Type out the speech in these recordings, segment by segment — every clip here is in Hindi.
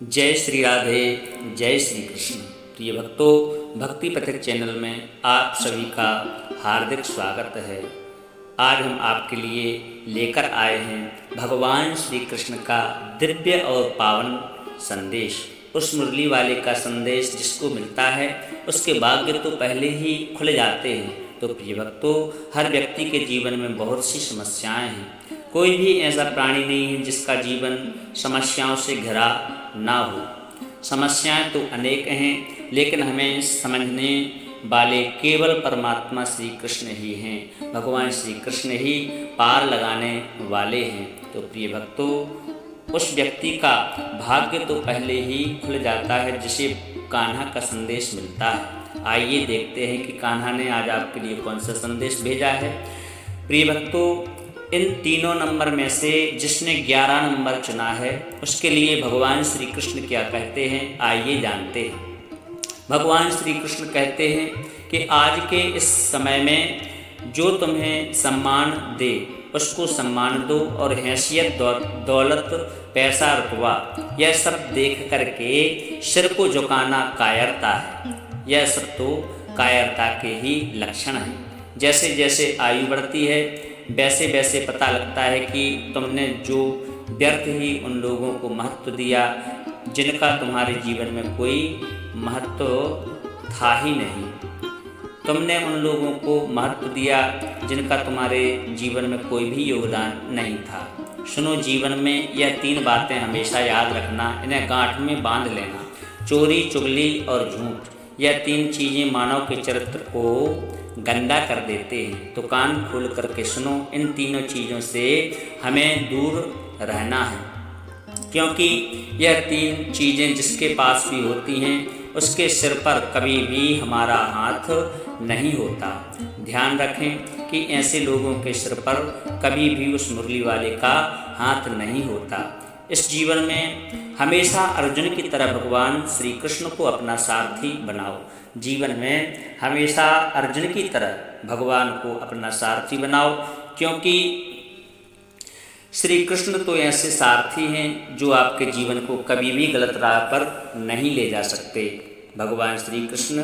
जय श्री राधे, जय श्री कृष्ण। प्रिय भक्तों, भक्ति पथिक चैनल में आप सभी का हार्दिक स्वागत है। आज हम आपके लिए लेकर आए हैं भगवान श्री कृष्ण का दिव्य और पावन संदेश। उस मुरली वाले का संदेश जिसको मिलता है उसके भाग्य तो पहले ही खुल जाते हैं। तो प्रिय भक्तों, हर व्यक्ति के जीवन में बहुत सी समस्याएं हैं। कोई भी ऐसा प्राणी नहीं है जिसका जीवन समस्याओं से घिरा ना हो। समस्याएं तो अनेक हैं, लेकिन हमें समझने वाले केवल परमात्मा श्री कृष्ण ही हैं। भगवान श्री कृष्ण ही पार लगाने वाले हैं। तो प्रिय भक्तों, उस व्यक्ति का भाग्य तो पहले ही खुल जाता है जिसे कान्हा का संदेश मिलता है। आइए देखते हैं कि कान्हा ने आज आपके लिए कौन सा संदेश भेजा है। प्रिय भक्तों, इन तीनों नंबर में से जिसने 11 नंबर चुना है उसके लिए भगवान श्री कृष्ण क्या कहते हैं, आइए जानते हैं। भगवान श्री कृष्ण कहते हैं कि आज के इस समय में जो तुम्हें सम्मान दे उसको सम्मान दो, और हैसियत, दौलत, पैसा, रुतबा यह सब देख करके सिर को झुकाना कायरता है। यह सब तो कायरता के ही लक्षण हैं। जैसे जैसे आयु बढ़ती है वैसे वैसे पता लगता है कि तुमने जो व्यर्थ ही उन लोगों को महत्व दिया जिनका तुम्हारे जीवन में कोई महत्व था ही नहीं। तुमने उन लोगों को महत्व दिया जिनका तुम्हारे जीवन में कोई भी योगदान नहीं था। सुनो, जीवन में यह 3 बातें हमेशा याद रखना, इन्हें गांठ में बांध लेना। चोरी, चुगली और झूठ, यह 3 चीज़ें मानव के चरित्र को गंदा कर देते हैं। तो कान खोल करके सुनो, इन तीनों चीज़ों से हमें दूर रहना है, क्योंकि यह 3 चीज़ें जिसके पास भी होती हैं उसके सिर पर कभी भी हमारा हाथ नहीं होता। ध्यान रखें कि ऐसे लोगों के सिर पर कभी भी उस मुरली वाले का हाथ नहीं होता। इस जीवन में हमेशा अर्जुन की तरह भगवान श्री कृष्ण को अपना सारथी बनाओ। जीवन में हमेशा अर्जुन की तरह भगवान को अपना सारथी बनाओ, क्योंकि श्री कृष्ण तो ऐसे सारथी हैं जो आपके जीवन को कभी भी गलत राह पर नहीं ले जा सकते। भगवान श्री कृष्ण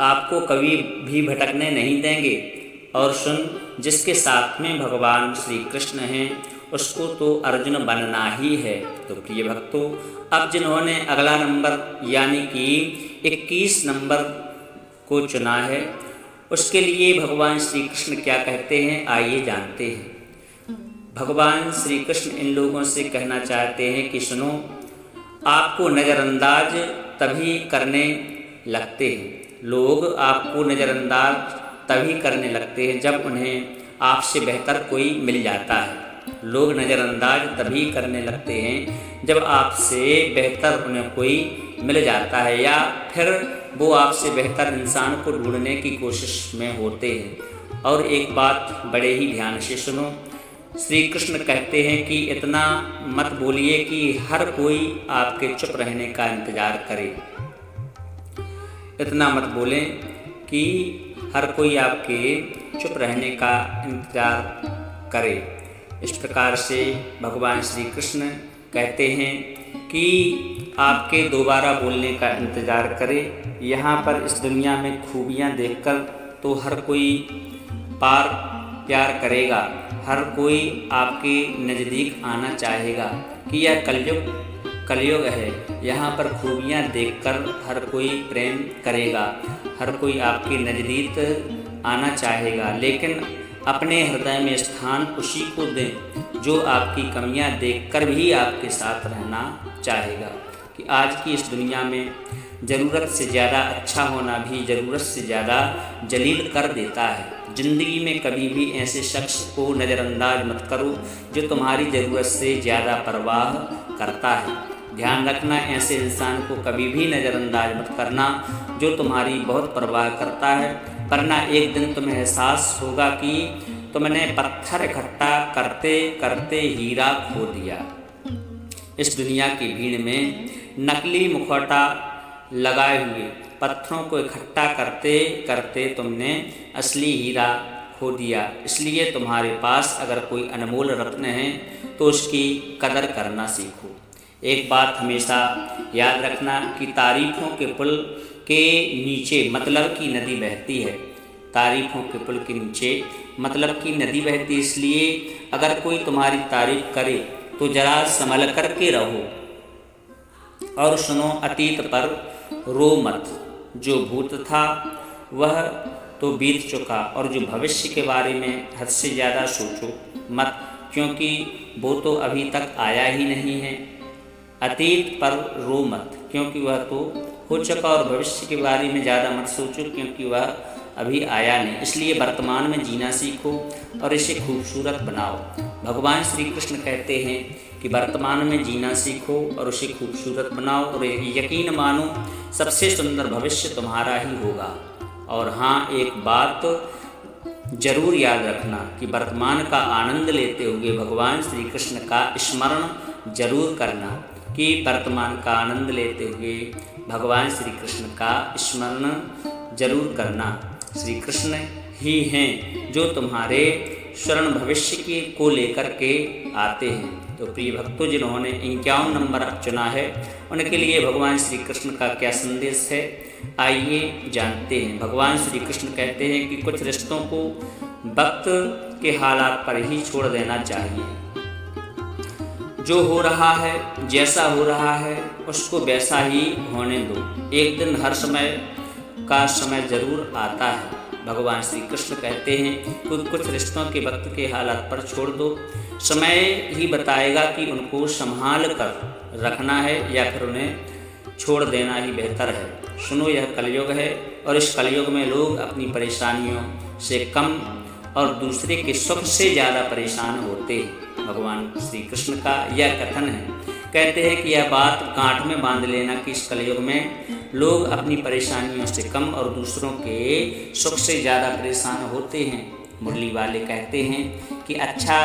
आपको कभी भी भटकने नहीं देंगे। और सुन, जिसके साथ में भगवान श्री कृष्ण हैं उसको तो अर्जुन बनना ही है। तो प्रिय भक्तों, अब जिन्होंने अगला नंबर यानी कि 21 नंबर को चुना है उसके लिए भगवान श्री कृष्ण क्या कहते हैं, आइए जानते हैं। भगवान श्री कृष्ण इन लोगों से कहना चाहते हैं कि सुनो, आपको नज़रअंदाज तभी करने लगते हैं। लोग आपको नज़रअंदाज तभी करने लगते हैं जब उन्हें आपसे बेहतर कोई मिल जाता है। लोग नज़रअंदाज तभी करने लगते हैं जब आपसे बेहतर उन्हें कोई मिल जाता है, या फिर वो आपसे बेहतर इंसान को ढूंढने की कोशिश में होते हैं। और एक बात बड़े ही ध्यान से सुनो, श्री कृष्ण कहते हैं कि इतना मत बोलिए कि हर कोई आपके चुप रहने का इंतज़ार करे। इतना मत बोलें कि हर कोई आपके चुप रहने का इंतज़ार करे। इस प्रकार से भगवान श्री कृष्ण कहते हैं कि आपके दोबारा बोलने का इंतज़ार करें। यहाँ पर इस दुनिया में खूबियाँ देखकर तो हर कोई प्यार करेगा, हर कोई आपके नज़दीक आना चाहेगा कि यह कलयुग है। यहाँ पर खूबियाँ देखकर हर कोई प्रेम करेगा, हर कोई आपके नज़दीक आना चाहेगा, लेकिन अपने हृदय में स्थान उसी को दें जो आपकी कमियां देखकर भी आपके साथ रहना चाहेगा। कि आज की इस दुनिया में ज़रूरत से ज़्यादा अच्छा होना भी ज़रूरत से ज़्यादा जलील कर देता है। ज़िंदगी में कभी भी ऐसे शख्स को नज़रअंदाज मत करो जो तुम्हारी ज़रूरत से ज़्यादा परवाह करता है। ध्यान रखना, ऐसे इंसान को कभी भी नज़रअंदाज मत करना जो तुम्हारी बहुत परवाह करता है, वरना एक दिन तुम्हें एहसास होगा कि तुमने पत्थर इकट्ठा करते करते हीरा खो दिया। इस दुनिया की भीड़ में नकली मुखौटा लगाए हुए पत्थरों को इकट्ठा करते करते तुमने असली हीरा खो दिया। इसलिए तुम्हारे पास अगर कोई अनमोल रत्न है तो उसकी कदर करना सीखो। एक बात हमेशा याद रखना कि तारीफों के पुल के नीचे मतलब की नदी बहती है। तारीफों के पुल के नीचे मतलब की नदी बहती, इसलिए अगर कोई तुम्हारी तारीफ करे तो जरा संभल कर के रहो और सुनो, अतीत पर रो मत। जो भूत था वह तो बीत चुका, और जो भविष्य के बारे में हद से ज़्यादा सोचो मत, क्योंकि वो तो अभी तक आया ही नहीं है। अतीत पर रो मत, क्योंकि वह तो हो चुका, और भविष्य के बारे में ज़्यादा मत सोचो, क्योंकि वह अभी आया नहीं। इसलिए वर्तमान में जीना सीखो और इसे खूबसूरत बनाओ। भगवान श्री कृष्ण कहते हैं कि वर्तमान में जीना सीखो और उसे खूबसूरत बनाओ, और यकीन मानो सबसे सुंदर भविष्य तुम्हारा ही होगा। और हाँ, एक बात जरूर याद रखना कि वर्तमान का आनंद लेते हुए भगवान श्री कृष्ण का स्मरण जरूर करना, कि वर्तमान का आनंद लेते हुए भगवान श्री कृष्ण का स्मरण जरूर करना। श्री कृष्ण ही हैं जो तुम्हारे स्वर्ण भविष्य के को लेकर के आते हैं। तो प्रिय भक्तों, जिन्होंने 51 नंबर चुना है उनके लिए भगवान श्री कृष्ण का क्या संदेश है, आइए जानते हैं। भगवान श्री कृष्ण कहते हैं कि कुछ रिश्तों को वक्त के हालात पर ही छोड़ देना चाहिए। जो हो रहा है, जैसा हो रहा है, उसको वैसा ही होने दो। एक दिन हर समय का समय जरूर आता है। भगवान श्री कृष्ण कहते हैं कुछ रिश्तों के वक्त के हालात पर छोड़ दो, समय ही बताएगा कि उनको संभाल कर रखना है या फिर उन्हें छोड़ देना ही बेहतर है। सुनो, यह कलयुग है और इस कलयुग में लोग अपनी परेशानियों से कम और दूसरे के सुख से ज़्यादा परेशान होते हैं। भगवान श्री कृष्ण का यह कथन है। कहते हैं कि यह बात गांठ में बांध लेना कि इस कलयुग में लोग अपनी परेशानियों से कम और दूसरों के सुख से ज़्यादा परेशान होते हैं। मुरली वाले कहते हैं कि अच्छा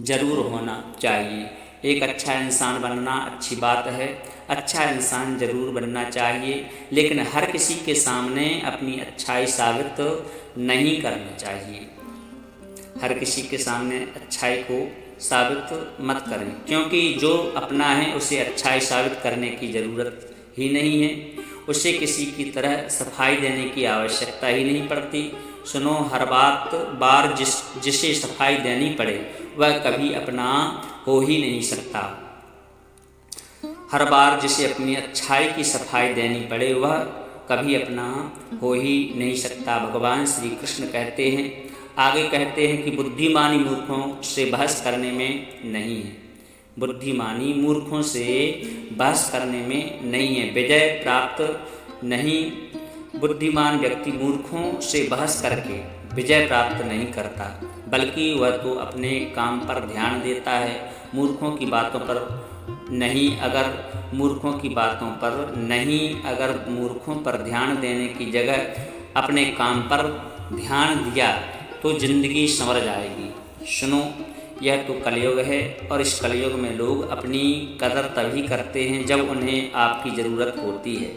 जरूर होना चाहिए। एक अच्छा इंसान बनना अच्छी बात है, अच्छा इंसान जरूर बनना चाहिए, लेकिन हर किसी के सामने अपनी अच्छाई साबित नहीं करनी चाहिए। हर किसी के सामने अच्छाई को साबित मत करें, क्योंकि जो अपना है उसे अच्छाई साबित करने की ज़रूरत ही नहीं है। उसे किसी की तरह सफाई देने की आवश्यकता ही नहीं पड़ती। सुनो, हर बार जिसे सफाई देनी पड़े वह कभी अपना हो ही नहीं सकता। हर बार जिसे अपनी अच्छाई की सफाई देनी पड़े वह कभी अपना हो ही नहीं सकता। भगवान श्री कृष्ण कहते हैं, आगे कहते हैं कि बुद्धिमानी मूर्खों से बहस करने में नहीं है। बुद्धिमानी मूर्खों से बहस करने में नहीं है, विजय प्राप्त नहीं। बुद्धिमान व्यक्ति मूर्खों से बहस करके विजय प्राप्त नहीं करता, बल्कि वह तो अपने काम पर ध्यान देता है, मूर्खों की बातों पर नहीं। अगर मूर्खों पर ध्यान देने की जगह अपने काम पर ध्यान दिया तो जिंदगी संवर जाएगी। सुनो, यह तो कलयुग है और इस कलयुग में लोग अपनी कदर तभी करते हैं जब उन्हें आपकी ज़रूरत होती है।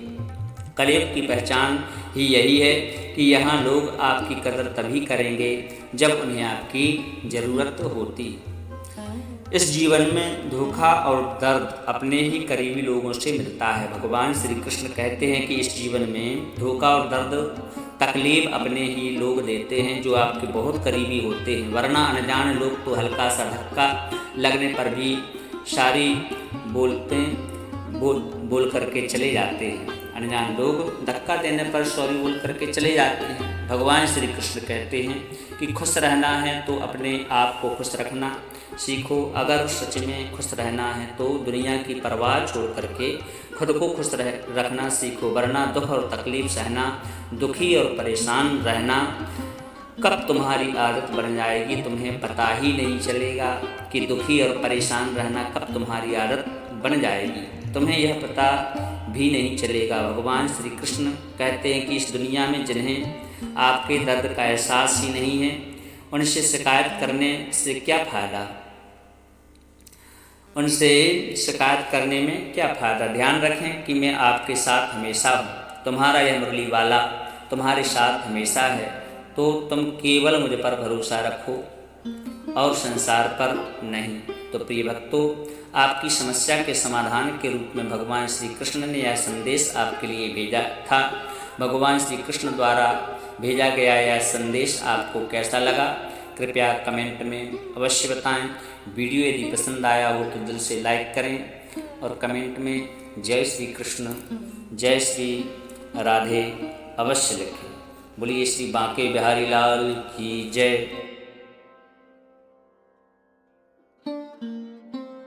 कलयुग की पहचान ही यही है कि यहाँ लोग आपकी कदर तभी करेंगे जब उन्हें आपकी ज़रूरत होती। इस जीवन में धोखा और दर्द अपने ही करीबी लोगों से मिलता है। भगवान श्री कृष्ण कहते हैं कि इस जीवन में धोखा और दर्द तकलीफ अपने ही लोग देते हैं जो आपके बहुत करीबी होते हैं, वरना अनजान लोग तो हल्का सा धक्का लगने पर भी सारी बोल करके चले जाते हैं। अनजान लोग धक्का देने पर सॉरी बोल करके चले जाते हैं। भगवान श्री कृष्ण कहते हैं कि खुश रहना है तो अपने आप को खुश रखना सीखो। अगर सच में खुश रहना है तो दुनिया की परवाह छोड़ करके खुद को खुश रखना सीखो, वरना दुख और तकलीफ सहना, दुखी और परेशान रहना कब तुम्हारी आदत बन जाएगी तुम्हें पता ही नहीं चलेगा कि दुखी और परेशान रहना कब तुम्हारी आदत बन जाएगी, तुम्हें यह पता भी नहीं चलेगा। भगवान श्री कृष्ण कहते हैं कि इस दुनिया में जिन्हें आपके दर्द का एहसास ही नहीं है उनसे शिकायत करने से क्या फ़ायदा, उनसे शिकायत करने में क्या फ़ायदा। ध्यान रखें कि मैं आपके साथ हमेशा हूँ, तुम्हारा यह मुरली वाला तुम्हारे साथ हमेशा है, तो तुम केवल मुझ पर भरोसा रखो और संसार पर नहीं। तो प्रिय भक्तों, आपकी समस्या के समाधान के रूप में भगवान श्री कृष्ण ने यह संदेश आपके लिए भेजा था। भगवान श्री कृष्ण द्वारा भेजा गया यह संदेश आपको कैसा लगा, कृपया कमेंट में अवश्य बताएं। वीडियो यदि पसंद आया हो तो दिल से लाइक करें और कमेंट में जय श्री कृष्ण, जय श्री राधे अवश्य लिखें। बोलिए श्री बांके बिहारी लाल की जय।